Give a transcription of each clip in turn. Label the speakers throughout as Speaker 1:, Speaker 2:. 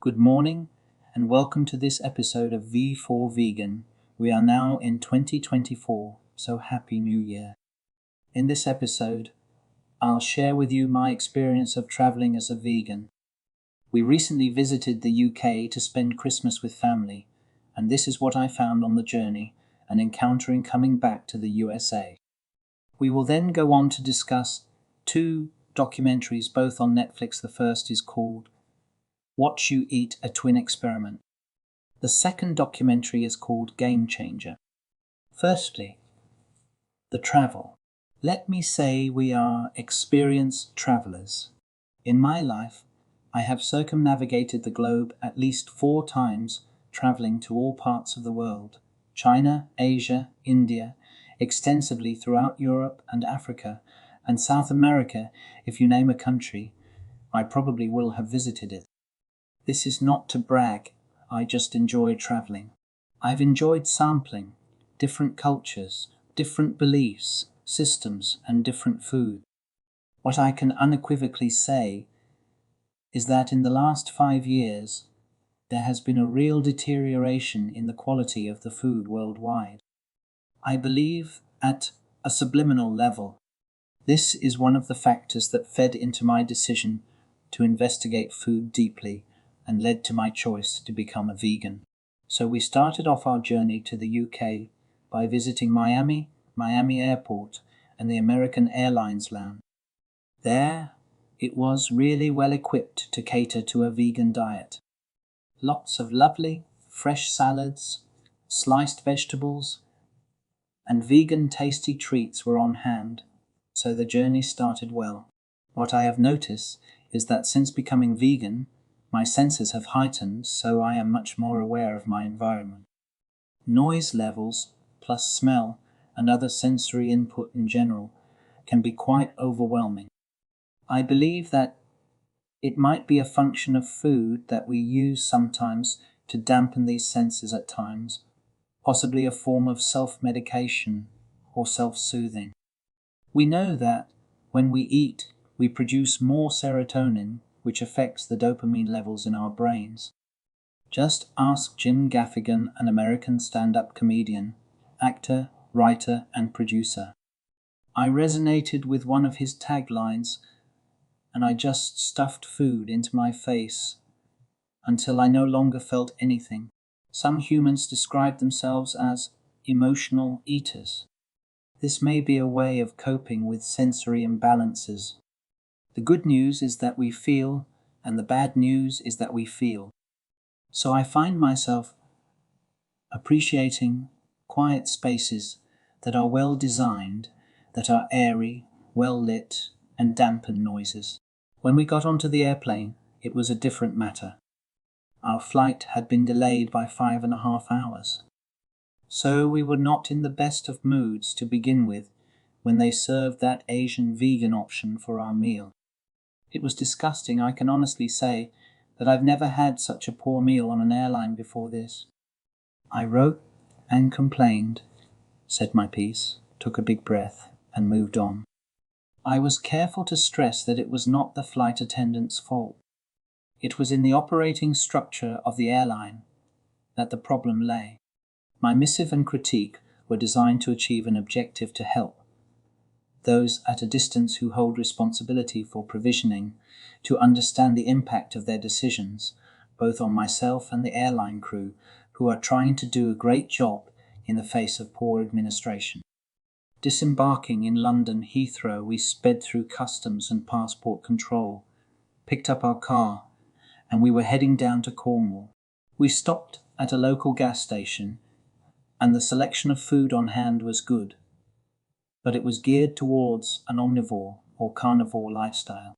Speaker 1: Good morning and welcome to this episode of V4 Vegan. We are now in 2024, so Happy New Year. In this episode, I'll share with you my experience of traveling as a vegan. We recently visited the UK to spend Christmas with family, and this is what I found on the journey and encountering coming back to the USA. We will then go on to discuss two documentaries, both on Netflix. The first is called Watch You Eat, a Twin Experiment. The second documentary is called Game Changer. Firstly, the travel. Let me say we are experienced travelers. In my life, I have circumnavigated the globe at least 4 times, traveling to all parts of the world: China, Asia, India, extensively throughout Europe and Africa, and South America. If you name a country, I probably will have visited it. This is not to brag, I just enjoy traveling. I've enjoyed sampling different cultures, different beliefs, systems, and different food. What I can unequivocally say is that in the last 5 years, there has been a real deterioration in the quality of the food worldwide. I believe at a subliminal level, this is one of the factors that fed into my decision to investigate food deeply and led to my choice to become a vegan. So we started off our journey to the UK by visiting Miami Airport, and the American Airlines Lounge. There, it was really well equipped to cater to a vegan diet. Lots of lovely, fresh salads, sliced vegetables, and vegan tasty treats were on hand, so the journey started well. What I have noticed is that since becoming vegan, my senses have heightened, so I am much more aware of my environment. Noise levels, plus smell and other sensory input in general, can be quite overwhelming. I believe that it might be a function of food that we use sometimes to dampen these senses at times, possibly a form of self-medication or self-soothing. We know that when we eat, we produce more serotonin, which affects the dopamine levels in our brains. Just ask Jim Gaffigan, an American stand-up comedian, actor, writer, and producer. I resonated with one of his taglines, and I just stuffed food into my face until I no longer felt anything. Some humans describe themselves as emotional eaters. This may be a way of coping with sensory imbalances. The good news is that we feel, and the bad news is that we feel. So I find myself appreciating quiet spaces that are well designed, that are airy, well lit, and dampen noises. When we got onto the airplane, it was a different matter. Our flight had been delayed by 5.5 hours. So we were not in the best of moods to begin with when they served that Asian vegan option for our meal. It was disgusting. I can honestly say that I've never had such a poor meal on an airline before this. I wrote and complained, said my piece, took a big breath, and moved on. I was careful to stress that it was not the flight attendant's fault. It was in the operating structure of the airline that the problem lay. My missive and critique were designed to achieve an objective to help those at a distance who hold responsibility for provisioning to understand the impact of their decisions, both on myself and the airline crew, who are trying to do a great job in the face of poor administration. Disembarking in London Heathrow, we sped through customs and passport control, picked up our car, and we were heading down to Cornwall. We stopped at a local gas station, and the selection of food on hand was good, but it was geared towards an omnivore or carnivore lifestyle.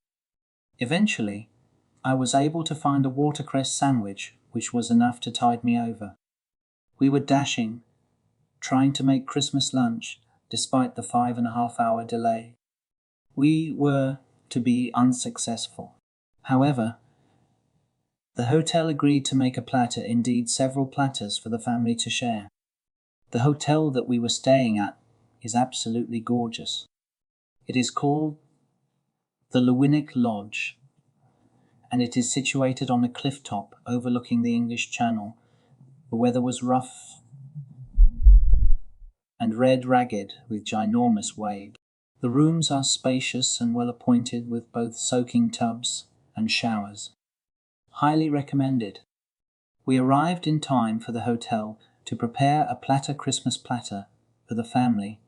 Speaker 1: Eventually, I was able to find a watercress sandwich, which was enough to tide me over. We were dashing, trying to make Christmas lunch despite the 5.5 hour delay. We were to be unsuccessful. However, the hotel agreed to make a platter, indeed several platters, for the family to share. The hotel that we were staying at is absolutely gorgeous. It is called the Lewinick Lodge, and it is situated on a cliff top overlooking the English Channel. The weather was rough and red ragged with ginormous waves. The rooms are spacious and well appointed with both soaking tubs and showers. Highly recommended. We arrived in time for the hotel to prepare a Christmas platter for the family,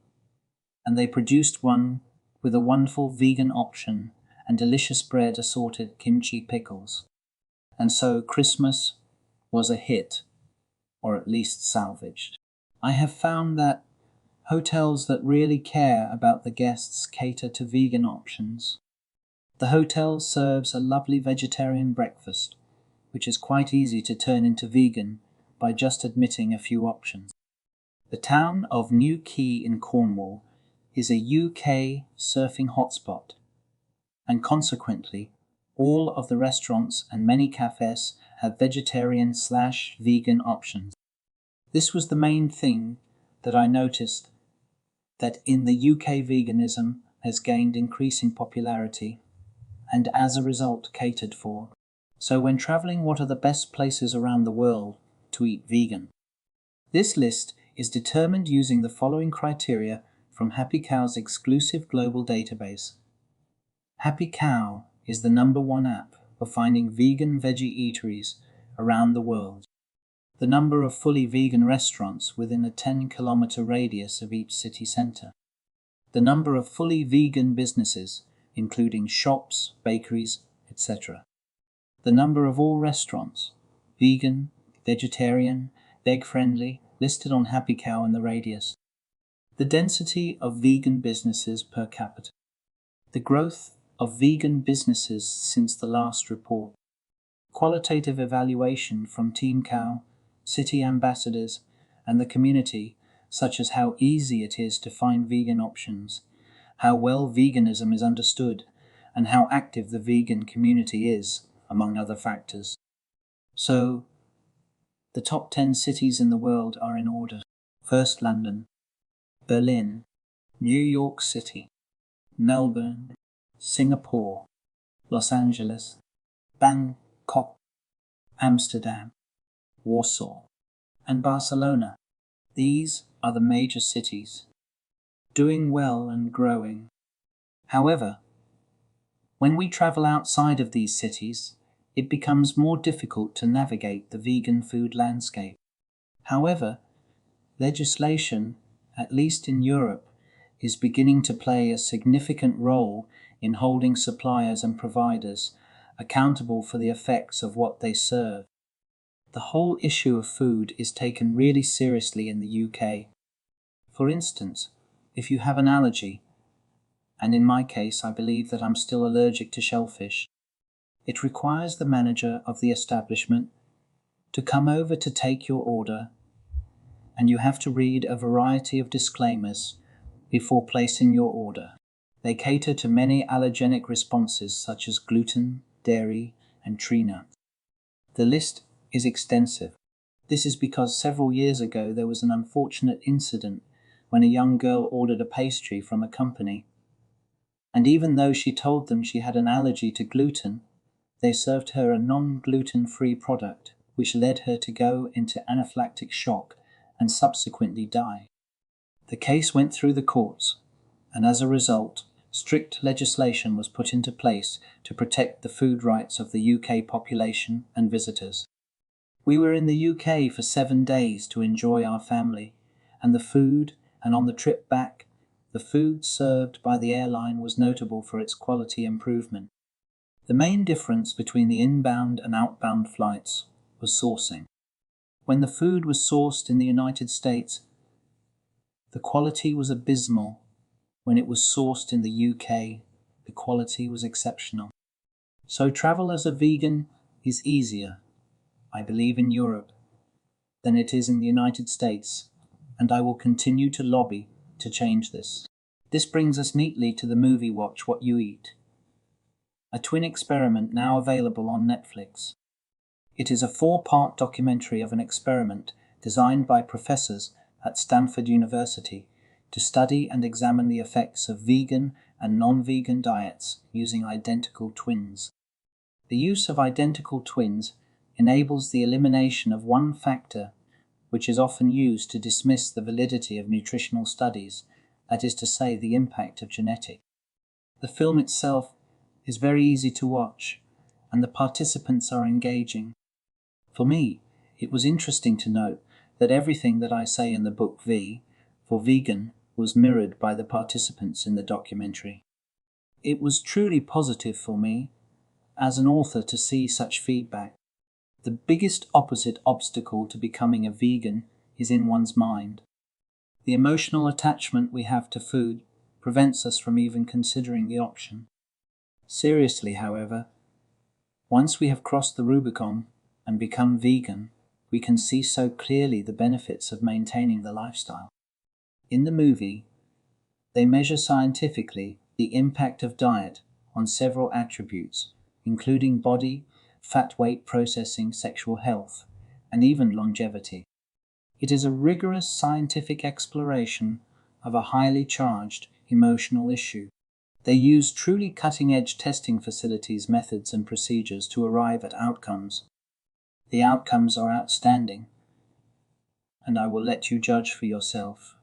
Speaker 1: and they produced one with a wonderful vegan option and delicious bread assorted kimchi pickles. And so Christmas was a hit, or at least salvaged. I have found that hotels that really care about the guests cater to vegan options. The hotel serves a lovely vegetarian breakfast, which is quite easy to turn into vegan by just admitting a few options. The town of New Quay in Cornwall is a UK surfing hotspot, and consequently, all of the restaurants and many cafes have vegetarian/vegan options. This was the main thing that I noticed, that in the UK veganism has gained increasing popularity and as a result catered for. So when travelling, what are the best places around the world to eat vegan? This list is determined using the following criteria from Happy Cow's exclusive global database. Happy Cow is the #1 app for finding vegan veggie eateries around the world. The number of fully vegan restaurants within a 10-kilometre radius of each city centre. The number of fully vegan businesses, including shops, bakeries, etc. The number of all restaurants, vegan, vegetarian, veg-friendly, listed on Happy Cow and the radius. The density of vegan businesses per capita. The growth of vegan businesses since the last report. Qualitative evaluation from Team Cow, city ambassadors, and the community, such as how easy it is to find vegan options, how well veganism is understood, and how active the vegan community is, among other factors. So, the top 10 cities in the world are in order. First, London, Berlin, New York City, Melbourne, Singapore, Los Angeles, Bangkok, Amsterdam, Warsaw, and Barcelona. These are the major cities, doing well and growing. However, when we travel outside of these cities, it becomes more difficult to navigate the vegan food landscape. However, legislation, at least in Europe, is beginning to play a significant role in holding suppliers and providers accountable for the effects of what they serve. The whole issue of food is taken really seriously in the UK. For instance, if you have an allergy, and in my case I believe that I'm still allergic to shellfish, it requires the manager of the establishment to come over to take your order, and you have to read a variety of disclaimers before placing your order. They cater to many allergenic responses such as gluten, dairy, and tree nuts. The list is extensive. This is because several years ago there was an unfortunate incident when a young girl ordered a pastry from a company, and even though she told them she had an allergy to gluten, they served her a non-gluten-free product, which led her to go into anaphylactic shock and subsequently die. The case went through the courts, and as a result, strict legislation was put into place to protect the food rights of the UK population and visitors. We were in the UK for 7 days to enjoy our family and the food, and on the trip back, the food served by the airline was notable for its quality improvement. The main difference between the inbound and outbound flights was sourcing. When the food was sourced in the United States, the quality was abysmal. When it was sourced in the UK, the quality was exceptional. So travel as a vegan is easier, I believe, in Europe than it is in the United States, and I will continue to lobby to change this. This brings us neatly to the movie Watch What You Eat, a twin experiment now available on Netflix. It is a 4-part documentary of an experiment designed by professors at Stanford University to study and examine the effects of vegan and non-vegan diets using identical twins. The use of identical twins enables the elimination of one factor which is often used to dismiss the validity of nutritional studies, that is to say, the impact of genetics. The film itself is very easy to watch, and the participants are engaging. For me, it was interesting to note that everything that I say in the book V, for vegan, was mirrored by the participants in the documentary. It was truly positive for me, as an author, to see such feedback. The biggest opposite obstacle to becoming a vegan is in one's mind. The emotional attachment we have to food prevents us from even considering the option. Seriously, however, once we have crossed the Rubicon and become vegan, we can see so clearly the benefits of maintaining the lifestyle. In the movie, they measure scientifically the impact of diet on several attributes, including body, fat weight processing, sexual health, and even longevity. It is a rigorous scientific exploration of a highly charged emotional issue. They use truly cutting-edge testing facilities, methods, and procedures to arrive at outcomes. The outcomes are outstanding, and I will let you judge for yourself,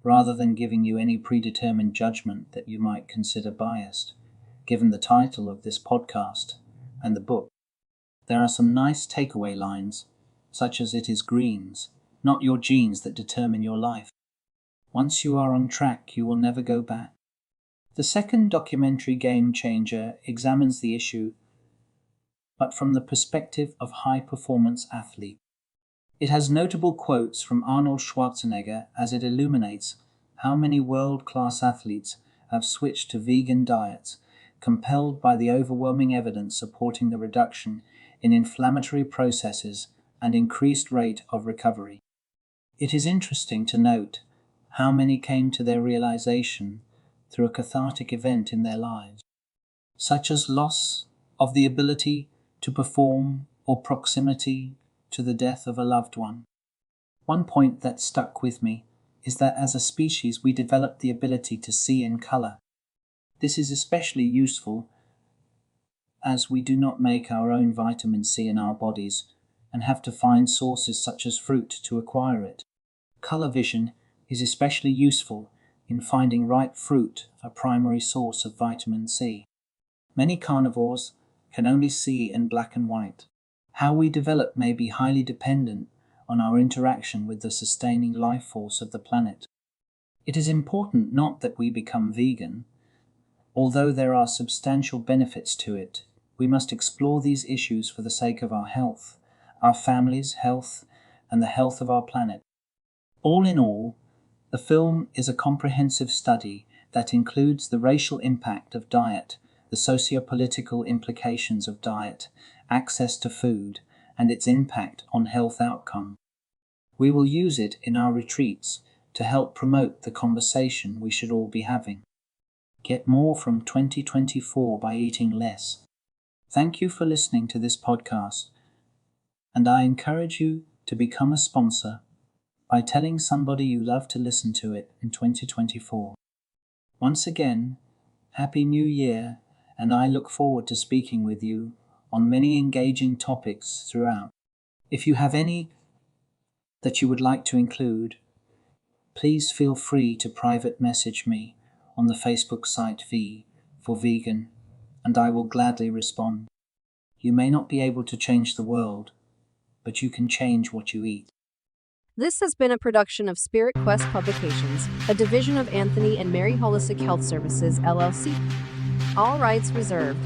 Speaker 1: rather than giving you any predetermined judgment that you might consider biased, given the title of this podcast and the book. There are some nice takeaway lines, such as it is greens, not your genes, that determine your life. Once you are on track, you will never go back. The second documentary, Game Changer, examines the issue, but from the perspective of high-performance athlete. It has notable quotes from Arnold Schwarzenegger as it illuminates how many world-class athletes have switched to vegan diets, compelled by the overwhelming evidence supporting the reduction in inflammatory processes and increased rate of recovery. It is interesting to note how many came to their realization through a cathartic event in their lives, such as loss of the ability to perform or proximity to the death of a loved one. One point that stuck with me is that as a species we develop the ability to see in color. This is especially useful as we do not make our own vitamin C in our bodies and have to find sources such as fruit to acquire it. Color vision is especially useful in finding ripe fruit, a primary source of vitamin C. Many carnivores can only see in black and white. How we develop may be highly dependent on our interaction with the sustaining life force of the planet. It is important not that we become vegan. Although there are substantial benefits to it, we must explore these issues for the sake of our health, our families' health, and the health of our planet. All in all, the film is a comprehensive study that includes the racial impact of diet, the socio-political implications of diet, access to food, and its impact on health outcome. We will use it in our retreats to help promote the conversation we should all be having. Get more from 2024 by eating less. Thank you for listening to this podcast, and I encourage you to become a sponsor by telling somebody you love to listen to it in 2024. Once again, Happy New Year, and I look forward to speaking with you on many engaging topics throughout. If you have any that you would like to include, please feel free to private message me on the Facebook site V for Vegan, and I will gladly respond. You may not be able to change the world, but you can change what you eat.
Speaker 2: This has been a production of Spirit Quest Publications, a division of Anthony and Mary Holistic Health Services, LLC. All rights reserved.